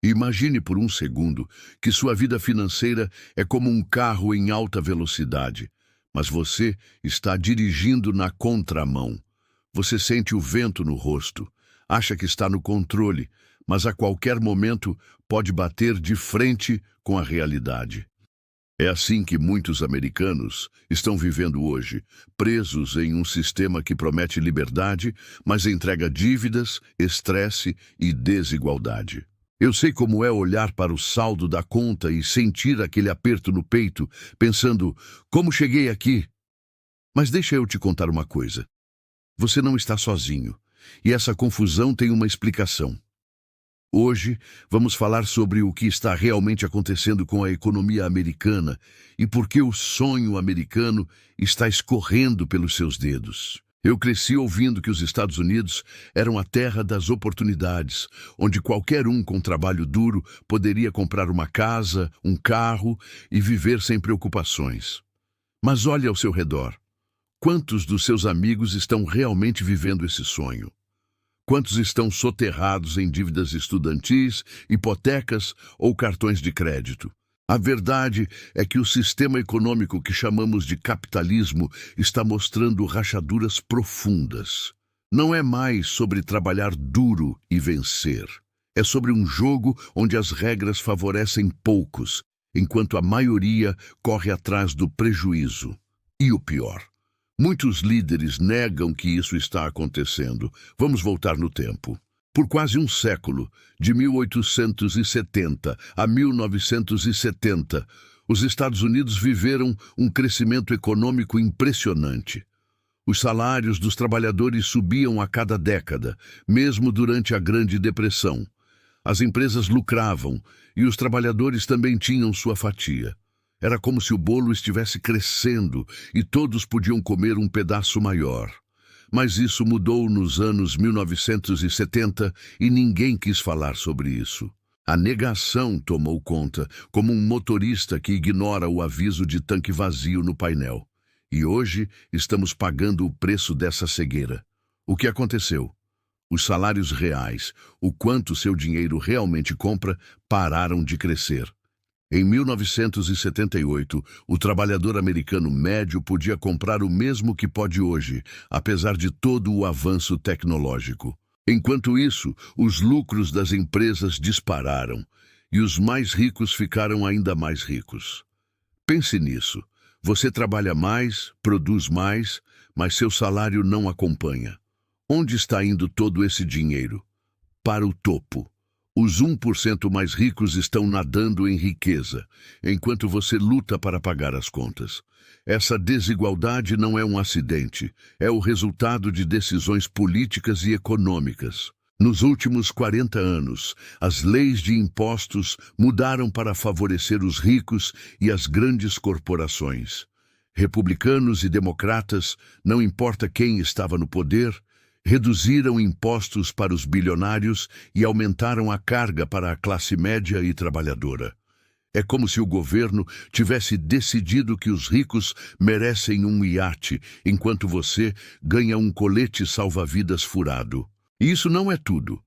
Imagine por um segundo que sua vida financeira é como um carro em alta velocidade, mas você está dirigindo na contramão. Você sente o vento no rosto, acha que está no controle, mas a qualquer momento pode bater de frente com a realidade. É assim que muitos americanos estão vivendo hoje, presos em um sistema que promete liberdade, mas entrega dívidas, estresse e desigualdade. Eu sei como é olhar para o saldo da conta e sentir aquele aperto no peito, pensando, como cheguei aqui? Mas deixa eu te contar uma coisa. Você não está sozinho, e essa confusão tem uma explicação. Hoje, vamos falar sobre o que está realmente acontecendo com a economia americana e por que o sonho americano está escorrendo pelos seus dedos. Eu cresci ouvindo que os Estados Unidos eram a terra das oportunidades, onde qualquer um com trabalho duro poderia comprar uma casa, um carro e viver sem preocupações. Mas olhe ao seu redor. Quantos dos seus amigos estão realmente vivendo esse sonho? Quantos estão soterrados em dívidas estudantis, hipotecas ou cartões de crédito? A verdade é que o sistema econômico que chamamos de capitalismo está mostrando rachaduras profundas. Não é mais sobre trabalhar duro e vencer. É sobre um jogo onde as regras favorecem poucos, enquanto a maioria corre atrás do prejuízo. E o pior, muitos líderes negam que isso está acontecendo. Vamos voltar no tempo. Por quase um século, de 1870 a 1970, os Estados Unidos viveram um crescimento econômico impressionante. Os salários dos trabalhadores subiam a cada década, mesmo durante a Grande Depressão. As empresas lucravam e os trabalhadores também tinham sua fatia. Era como se o bolo estivesse crescendo e todos podiam comer um pedaço maior. Mas isso mudou nos anos 1970 e ninguém quis falar sobre isso. A negação tomou conta, como um motorista que ignora o aviso de tanque vazio no painel. E hoje estamos pagando o preço dessa cegueira. O que aconteceu? Os salários reais, o quanto seu dinheiro realmente compra, pararam de crescer. Em 1978, o trabalhador americano médio podia comprar o mesmo que pode hoje, apesar de todo o avanço tecnológico. Enquanto isso, os lucros das empresas dispararam e os mais ricos ficaram ainda mais ricos. Pense nisso. Você trabalha mais, produz mais, mas seu salário não acompanha. Onde está indo todo esse dinheiro? Para o topo. Os 1% mais ricos estão nadando em riqueza, enquanto você luta para pagar as contas. Essa desigualdade não é um acidente, é o resultado de decisões políticas e econômicas. Nos últimos 40 anos, as leis de impostos mudaram para favorecer os ricos e as grandes corporações. Republicanos e democratas, não importa quem estava no poder, reduziram impostos para os bilionários e aumentaram a carga para a classe média e trabalhadora. É como se o governo tivesse decidido que os ricos merecem um iate, enquanto você ganha um colete salva-vidas furado. E isso não é tudo.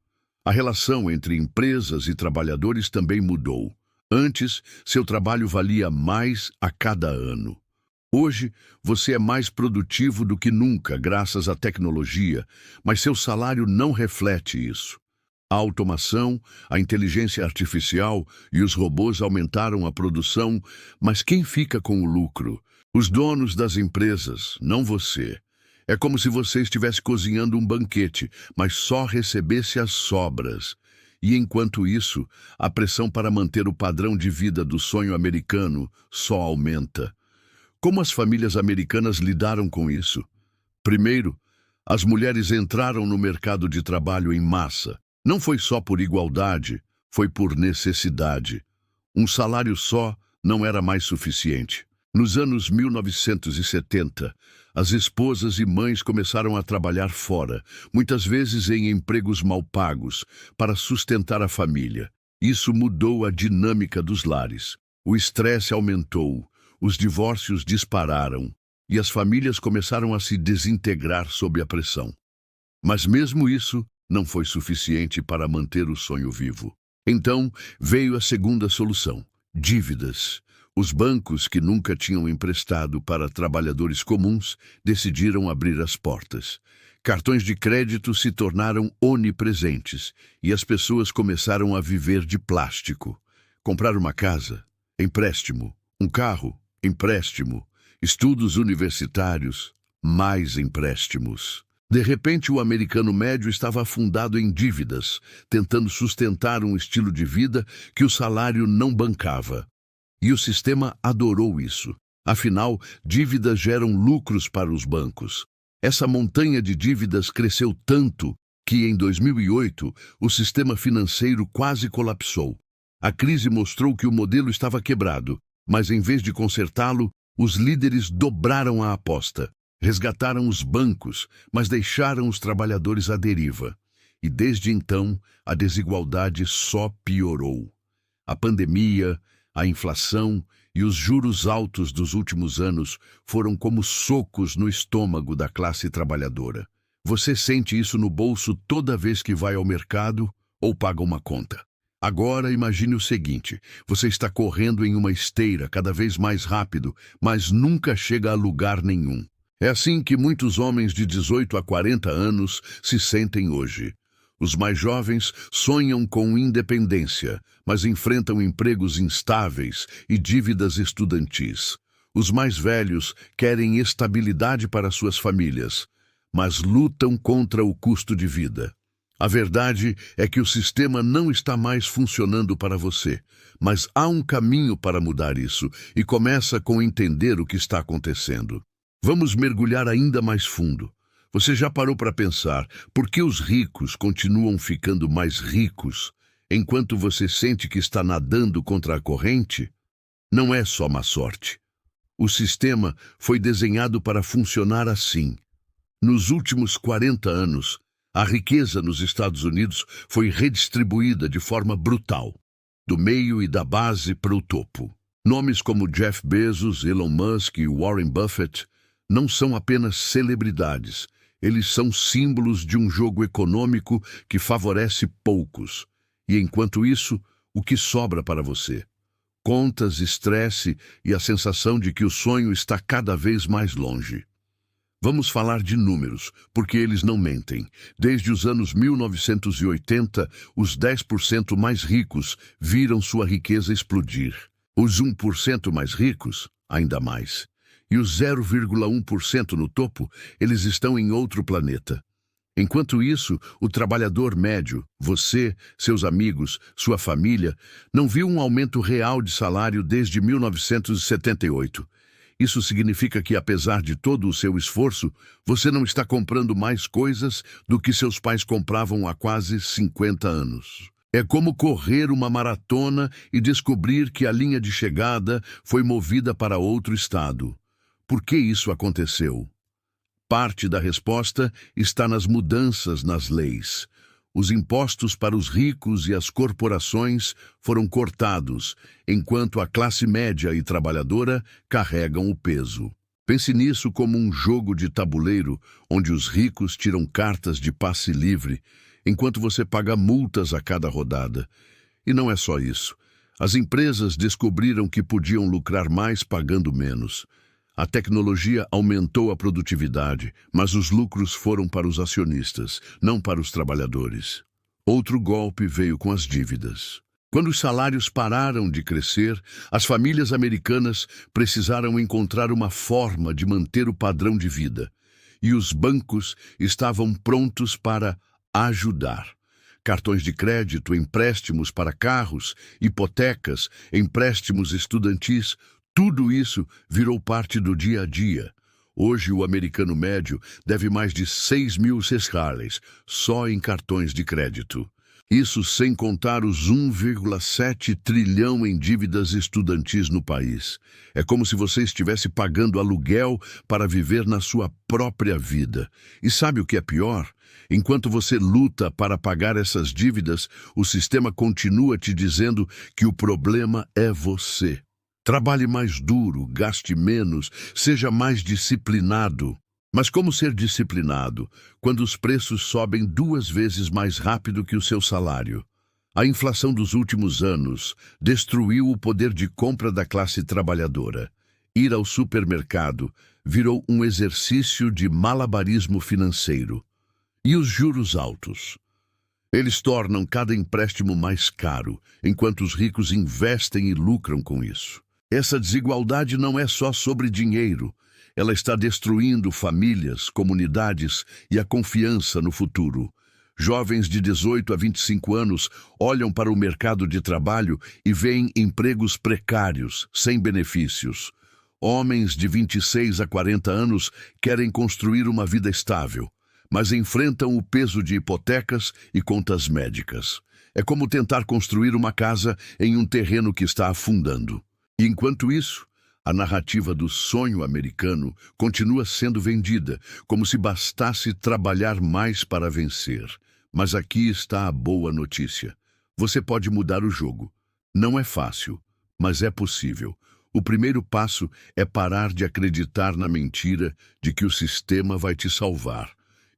A relação entre empresas e trabalhadores também mudou. Antes, seu trabalho valia mais a cada ano. Hoje, você é mais produtivo do que nunca graças à tecnologia, mas seu salário não reflete isso. A automação, a inteligência artificial e os robôs aumentaram a produção, mas quem fica com o lucro? Os donos das empresas, não você. É como se você estivesse cozinhando um banquete, mas só recebesse as sobras. E enquanto isso, a pressão para manter o padrão de vida do sonho americano só aumenta. Como as famílias americanas lidaram com isso? Primeiro, as mulheres entraram no mercado de trabalho em massa. Não foi só por igualdade, foi por necessidade. Um salário só não era mais suficiente. Nos anos 1970, as esposas e mães começaram a trabalhar fora, muitas vezes em empregos mal pagos, para sustentar a família. Isso mudou a dinâmica dos lares. O estresse aumentou. Os divórcios dispararam e as famílias começaram a se desintegrar sob a pressão. Mas mesmo isso não foi suficiente para manter o sonho vivo. Então veio a segunda solução: dívidas. Os bancos, que nunca tinham emprestado para trabalhadores comuns, decidiram abrir as portas. Cartões de crédito se tornaram onipresentes e as pessoas começaram a viver de plástico. Comprar uma casa? Empréstimo. Um carro? Empréstimo. Estudos universitários? Mais empréstimos. De repente, o americano médio estava afundado em dívidas, tentando sustentar um estilo de vida que o salário não bancava. E o sistema adorou isso. Afinal, dívidas geram lucros para os bancos. Essa montanha de dívidas cresceu tanto que, em 2008, o sistema financeiro quase colapsou. A crise mostrou que o modelo estava quebrado, mas em vez de consertá-lo, os líderes dobraram a aposta. Resgataram os bancos, mas deixaram os trabalhadores à deriva. E desde então, a desigualdade só piorou. A pandemia, a inflação e os juros altos dos últimos anos foram como socos no estômago da classe trabalhadora. Você sente isso no bolso toda vez que vai ao mercado ou paga uma conta. Agora imagine o seguinte: você está correndo em uma esteira cada vez mais rápido, mas nunca chega a lugar nenhum. É assim que muitos homens de 18 a 40 anos se sentem hoje. Os mais jovens sonham com independência, mas enfrentam empregos instáveis e dívidas estudantis. Os mais velhos querem estabilidade para suas famílias, mas lutam contra o custo de vida. A verdade é que o sistema não está mais funcionando para você, mas há um caminho para mudar isso, e começa com entender o que está acontecendo. Vamos mergulhar ainda mais fundo. Você já parou para pensar por que os ricos continuam ficando mais ricos, enquanto você sente que está nadando contra a corrente? Não é só má sorte. O sistema foi desenhado para funcionar assim. Nos últimos 40 anos, a riqueza nos Estados Unidos foi redistribuída de forma brutal, do meio e da base para o topo. Nomes como Jeff Bezos, Elon Musk e Warren Buffett não são apenas celebridades. Eles são símbolos de um jogo econômico que favorece poucos. E enquanto isso, o que sobra para você? Contas, estresse e a sensação de que o sonho está cada vez mais longe. Vamos falar de números, porque eles não mentem. Desde os anos 1980, os 10% mais ricos viram sua riqueza explodir. Os 1% mais ricos, ainda mais. E os 0,1% no topo, eles estão em outro planeta. Enquanto isso, o trabalhador médio, você, seus amigos, sua família, não viu um aumento real de salário desde 1978. Isso significa que, apesar de todo o seu esforço, você não está comprando mais coisas do que seus pais compravam há quase 50 anos. É como correr uma maratona e descobrir que a linha de chegada foi movida para outro estado. Por que isso aconteceu? Parte da resposta está nas mudanças nas leis. Os impostos para os ricos e as corporações foram cortados, enquanto a classe média e trabalhadora carregam o peso. Pense nisso como um jogo de tabuleiro, onde os ricos tiram cartas de passe livre, enquanto você paga multas a cada rodada. E não é só isso. As empresas descobriram que podiam lucrar mais pagando menos. A tecnologia aumentou a produtividade, mas os lucros foram para os acionistas, não para os trabalhadores. Outro golpe veio com as dívidas. Quando os salários pararam de crescer, as famílias americanas precisaram encontrar uma forma de manter o padrão de vida. E os bancos estavam prontos para ajudar. Cartões de crédito, empréstimos para carros, hipotecas, empréstimos estudantis, tudo isso virou parte do dia a dia. Hoje, o americano médio deve mais de 6.000 sescales só em cartões de crédito. Isso sem contar os 1,7 trilhão em dívidas estudantis no país. É como se você estivesse pagando aluguel para viver na sua própria vida. E sabe o que é pior? Enquanto você luta para pagar essas dívidas, o sistema continua te dizendo que o problema é você. Trabalhe mais duro, gaste menos, seja mais disciplinado. Mas como ser disciplinado quando os preços sobem 2 vezes mais rápido que o seu salário? A inflação dos últimos anos destruiu o poder de compra da classe trabalhadora. Ir ao supermercado virou um exercício de malabarismo financeiro. E os juros altos? Eles tornam cada empréstimo mais caro, enquanto os ricos investem e lucram com isso. Essa desigualdade não é só sobre dinheiro. Ela está destruindo famílias, comunidades e a confiança no futuro. Jovens de 18 a 25 anos olham para o mercado de trabalho e veem empregos precários, sem benefícios. Homens de 26 a 40 anos querem construir uma vida estável, mas enfrentam o peso de hipotecas e contas médicas. É como tentar construir uma casa em um terreno que está afundando. E enquanto isso, a narrativa do sonho americano continua sendo vendida, como se bastasse trabalhar mais para vencer. Mas aqui está a boa notícia. Você pode mudar o jogo. Não é fácil, mas é possível. O primeiro passo é parar de acreditar na mentira de que o sistema vai te salvar.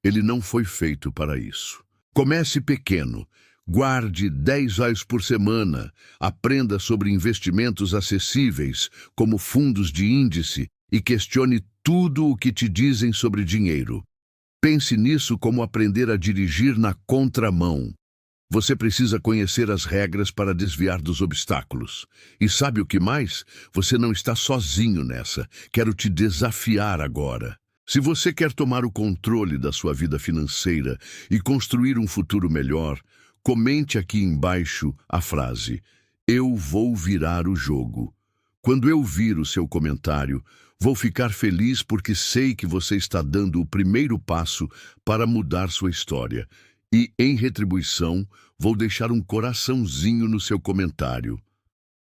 Ele não foi feito para isso. Comece pequeno. Guarde R$ 10 por semana. Aprenda sobre investimentos acessíveis, como fundos de índice, e questione tudo o que te dizem sobre dinheiro. Pense nisso como aprender a dirigir na contramão. Você precisa conhecer as regras para desviar dos obstáculos. E sabe o que mais? Você não está sozinho nessa. Quero te desafiar agora. Se você quer tomar o controle da sua vida financeira e construir um futuro melhor, comente aqui embaixo a frase: "Eu vou virar o jogo". Quando eu vir o seu comentário, vou ficar feliz porque sei que você está dando o primeiro passo para mudar sua história. E, em retribuição, vou deixar um coraçãozinho no seu comentário.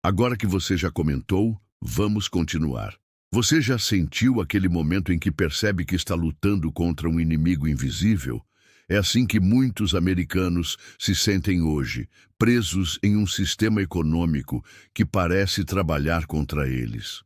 Agora que você já comentou, vamos continuar. Você já sentiu aquele momento em que percebe que está lutando contra um inimigo invisível? É assim que muitos americanos se sentem hoje, presos em um sistema econômico que parece trabalhar contra eles.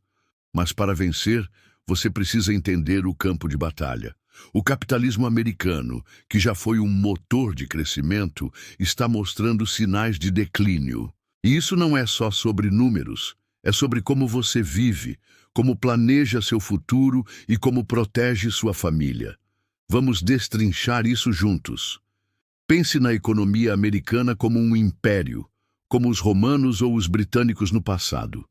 Mas para vencer, você precisa entender o campo de batalha. O capitalismo americano, que já foi um motor de crescimento, está mostrando sinais de declínio. E isso não é só sobre números, é sobre como você vive, como planeja seu futuro e como protege sua família. Vamos destrinchar isso juntos. Pense na economia americana como um império, como os romanos ou os britânicos no passado.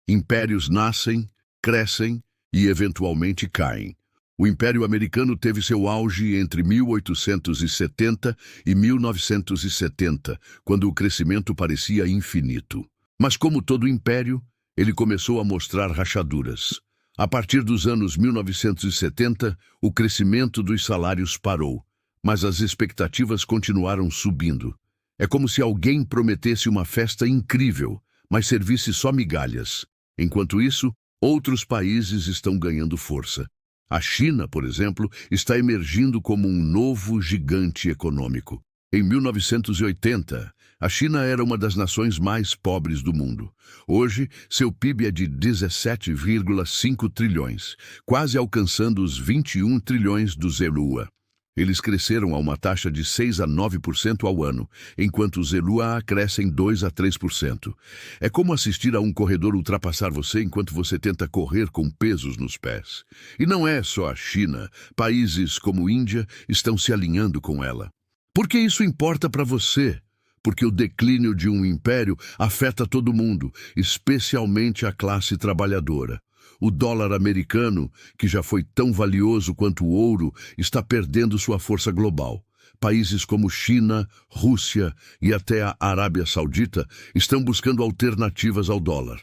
Impérios nascem, crescem e eventualmente caem. O Império Americano teve seu auge entre 1870 e 1970, quando o crescimento parecia infinito. Mas como todo império, ele começou a mostrar rachaduras. A partir dos anos 1970, o crescimento dos salários parou, mas as expectativas continuaram subindo. É como se alguém prometesse uma festa incrível, mas servisse só migalhas. Enquanto isso, outros países estão ganhando força. A China, por exemplo, está emergindo como um novo gigante econômico. Em 1980, a China era uma das nações mais pobres do mundo. Hoje, seu PIB é de 17,5 trilhões, quase alcançando os 21 trilhões do ZLUA. Eles cresceram a uma taxa de 6 a 9% ao ano, enquanto os ZLUA crescem 2 a 3%. É como assistir a um corredor ultrapassar você enquanto você tenta correr com pesos nos pés. E não é só a China, países como Índia estão se alinhando com ela. Por que isso importa para você? Porque o declínio de um império afeta todo mundo, especialmente a classe trabalhadora. O dólar americano, que já foi tão valioso quanto o ouro, está perdendo sua força global. Países como China, Rússia e até a Arábia Saudita estão buscando alternativas ao dólar.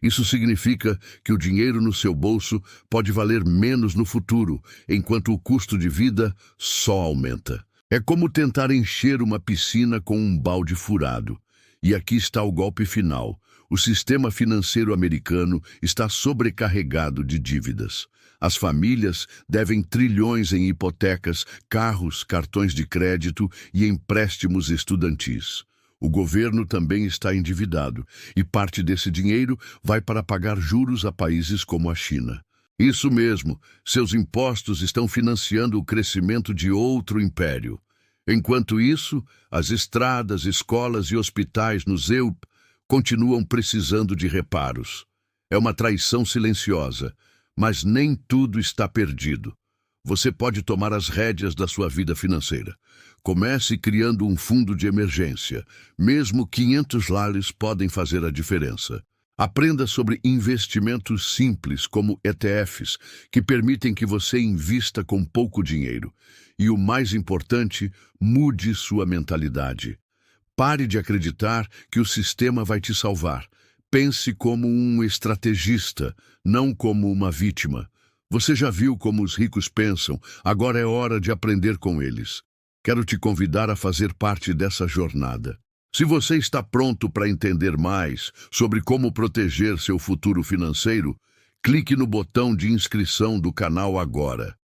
Isso significa que o dinheiro no seu bolso pode valer menos no futuro, enquanto o custo de vida só aumenta. É como tentar encher uma piscina com um balde furado. E aqui está o golpe final. O sistema financeiro americano está sobrecarregado de dívidas. As famílias devem trilhões em hipotecas, carros, cartões de crédito e empréstimos estudantis. O governo também está endividado, e parte desse dinheiro vai para pagar juros a países como a China. Isso mesmo, seus impostos estão financiando o crescimento de outro império. Enquanto isso, as estradas, escolas e hospitais no ZEUP continuam precisando de reparos. É uma traição silenciosa, mas nem tudo está perdido. Você pode tomar as rédeas da sua vida financeira. Comece criando um fundo de emergência. Mesmo $500 podem fazer a diferença. Aprenda sobre investimentos simples, como ETFs, que permitem que você invista com pouco dinheiro. E o mais importante, mude sua mentalidade. Pare de acreditar que o sistema vai te salvar. Pense como um estrategista, não como uma vítima. Você já viu como os ricos pensam, agora é hora de aprender com eles. Quero te convidar a fazer parte dessa jornada. Se você está pronto para entender mais sobre como proteger seu futuro financeiro, clique no botão de inscrição do canal agora.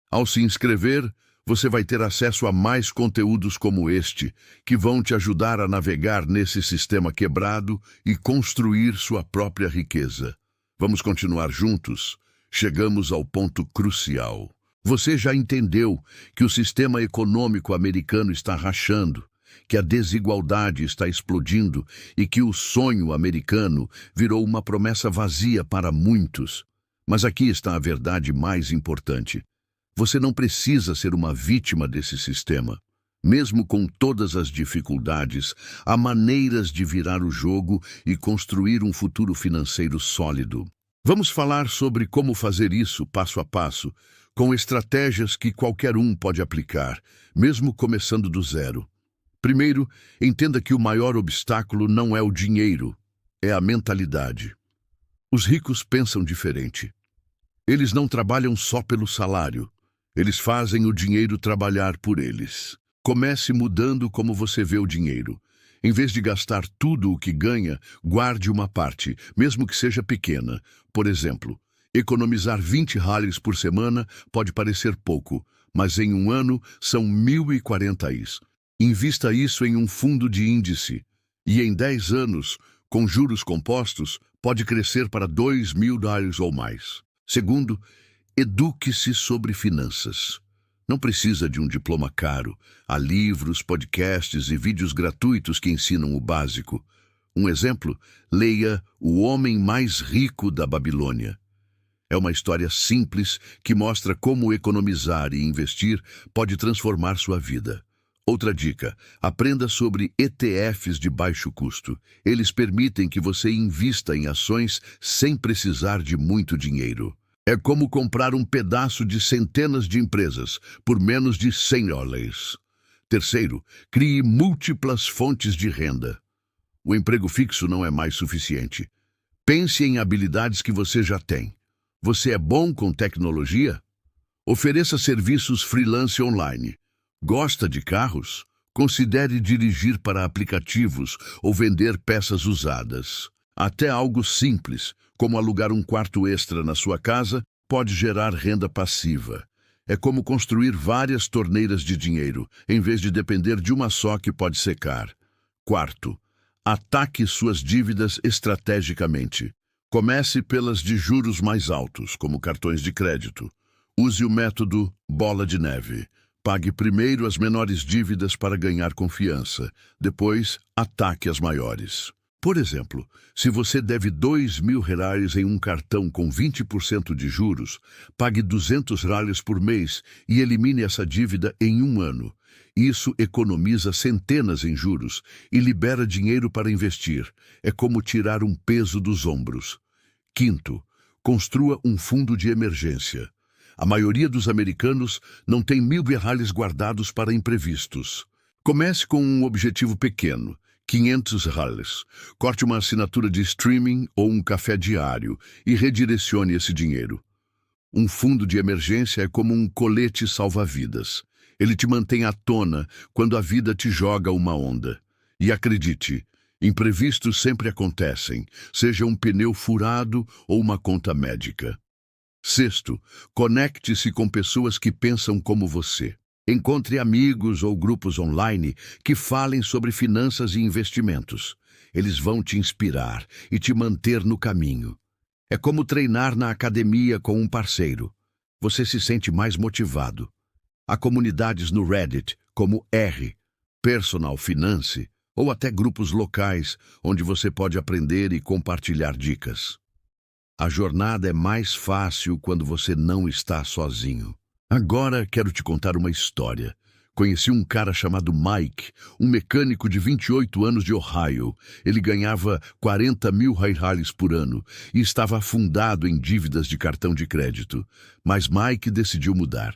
Ao se inscrever, você vai ter acesso a mais conteúdos como este, que vão te ajudar a navegar nesse sistema quebrado e construir sua própria riqueza. Vamos continuar juntos? Chegamos ao ponto crucial. Você já entendeu que o sistema econômico americano está rachando, que a desigualdade está explodindo e que o sonho americano virou uma promessa vazia para muitos. Mas aqui está a verdade mais importante. Você não precisa ser uma vítima desse sistema. Mesmo com todas as dificuldades, há maneiras de virar o jogo e construir um futuro financeiro sólido. Vamos falar sobre como fazer isso passo a passo, com estratégias que qualquer um pode aplicar, mesmo começando do zero. Primeiro, entenda que o maior obstáculo não é o dinheiro, é a mentalidade. Os ricos pensam diferente. Eles não trabalham só pelo salário, eles fazem o dinheiro trabalhar por eles. Comece mudando como você vê o dinheiro. Em vez de gastar tudo o que ganha, guarde uma parte, mesmo que seja pequena. Por exemplo, economizar $20 por semana pode parecer pouco, mas em um ano são 1.040. Invista isso em um fundo de índice e em 10 anos, com juros compostos, pode crescer para $2.000 ou mais. Segundo, eduque-se sobre finanças. Não precisa de um diploma caro. Há livros, podcasts e vídeos gratuitos que ensinam o básico. Um exemplo, leia O Homem Mais Rico da Babilônia. É uma história simples que mostra como economizar e investir pode transformar sua vida. Outra dica, aprenda sobre ETFs de baixo custo. Eles permitem que você invista em ações sem precisar de muito dinheiro. É como comprar um pedaço de centenas de empresas por menos de $100. Terceiro, crie múltiplas fontes de renda. O emprego fixo não é mais suficiente. Pense em habilidades que você já tem. Você é bom com tecnologia? Ofereça serviços freelance online. Gosta de carros? Considere dirigir para aplicativos ou vender peças usadas. Até algo simples, como alugar um quarto extra na sua casa, pode gerar renda passiva. É como construir várias torneiras de dinheiro, em vez de depender de uma só que pode secar. Quarto, ataque suas dívidas estrategicamente. Comece pelas de juros mais altos, como cartões de crédito. Use o método bola de neve. Pague primeiro as menores dívidas para ganhar confiança. Depois, ataque as maiores. Por exemplo, se você deve R$2.000 em um cartão com 20% de juros, pague R$200 por mês e elimine essa dívida em um ano. Isso economiza centenas em juros e libera dinheiro para investir. É como tirar um peso dos ombros. Quinto, construa um fundo de emergência. A maioria dos americanos não tem R$1.000 guardados para imprevistos. Comece com um objetivo pequeno. $500. Corte uma assinatura de streaming ou um café diário e redirecione esse dinheiro. Um fundo de emergência é como um colete salva-vidas. Ele te mantém à tona quando a vida te joga uma onda. E acredite, imprevistos sempre acontecem, seja um pneu furado ou uma conta médica. Sexto, conecte-se com pessoas que pensam como você. Encontre amigos ou grupos online que falem sobre finanças e investimentos. Eles vão te inspirar e te manter no caminho. É como treinar na academia com um parceiro. Você se sente mais motivado. Há comunidades no Reddit, como R, Personal Finance, ou até grupos locais, onde você pode aprender e compartilhar dicas. A jornada é mais fácil quando você não está sozinho. Agora quero te contar uma história. Conheci um cara chamado Mike, um mecânico de 28 anos de Ohio. Ele ganhava 40 mil reais por ano e estava afundado em dívidas de cartão de crédito. Mas Mike decidiu mudar.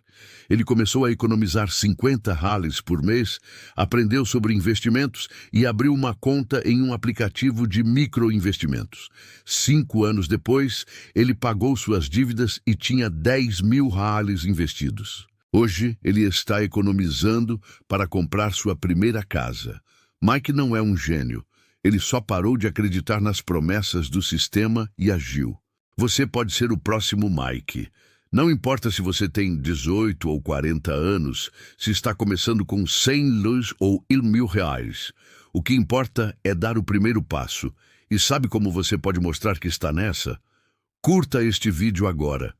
Ele começou a economizar 50 reais por mês, aprendeu sobre investimentos e abriu uma conta em um aplicativo de microinvestimentos. 5 anos depois, ele pagou suas dívidas e tinha 10 mil reais investidos. Hoje, ele está economizando para comprar sua primeira casa. Mike não é um gênio. Ele só parou de acreditar nas promessas do sistema e agiu. Você pode ser o próximo Mike. Não importa se você tem 18 ou 40 anos, se está começando com 100 luz ou 1.000 reais. O que importa é dar o primeiro passo. E sabe como você pode mostrar que está nessa? Curta este vídeo agora.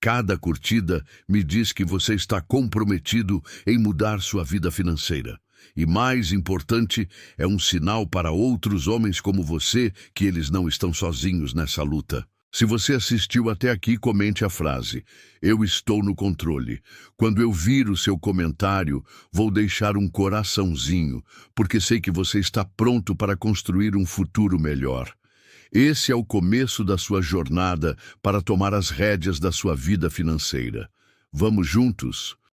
Cada curtida me diz que você está comprometido em mudar sua vida financeira. E mais importante, é um sinal para outros homens como você que eles não estão sozinhos nessa luta. Se você assistiu até aqui, comente a frase: "Eu estou no controle". Quando eu vir o seu comentário, vou deixar um coraçãozinho, porque sei que você está pronto para construir um futuro melhor. Esse é o começo da sua jornada para tomar as rédeas da sua vida financeira. Vamos juntos?